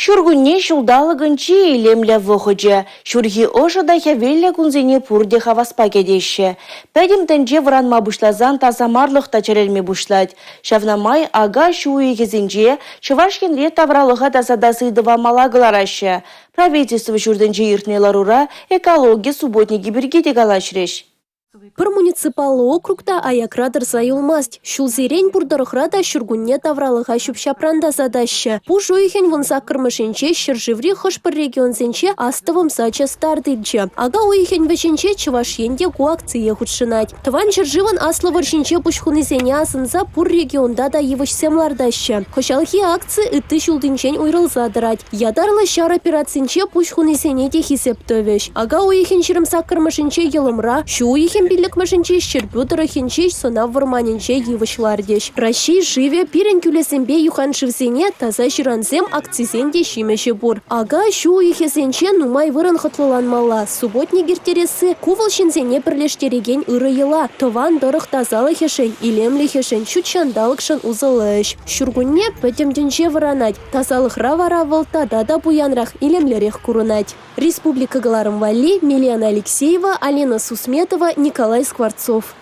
Шургунне шулдалыгын чи илемле вохыджа. Шурги ошада хавелле кунзене пурде хаваспа кедеші. Пәдім тәнже вранма бушлазан тазамарлық тачарелме бушлать. Шавнамай ага шуы кезінже Чувашкен лет тавралыға тазадасыдыва малагыларашы. Правительство шурденже иртнеларура экология субботники бірге дегалашреш. Пыр муниципалы округта аякрадыр сайылмаст. Шулзерен бурдарыхрада шургунне тавралыға шупшапранда задаща. Пу жойхен вынса кырмышенче шыржыври хышпыр регионзенче астывым сача стардылчы. Ага ойхен вешенче Чувашенде ку акция худшынать. Тыван шыржывын аслы варшенче пушхунызене асынса пур регионда да евышсемлардаща. Хошалхи акция ыты шулдынчен уйрылзадырать. Ядарлы шар операциянче пушхунызене де хисептовеш. Ага ойхен шырымса кырмышенче елымра, шу ойхен билік машинче щербютыры хенче сона варманинче евышлардеш. Ращи живе пирен кюлесембе юхан шивсене таза жиранзем акцизенде шимеше бур. Ага шу ихесенче нумай вырын хатлыланмала. Субботни гертересі кувыл шинзене бірлештереген ыры ела. Тован дырық тазалы хешен, илемлі хешен, чутшандалықшын узылыш. Шургунне пөтемденче варанать. Тазалық равара волта дада буянрах илемлерех курунать. Республика Галарым Вали, Милена Алексеева, Алина Сусметова, Николай Скворцов.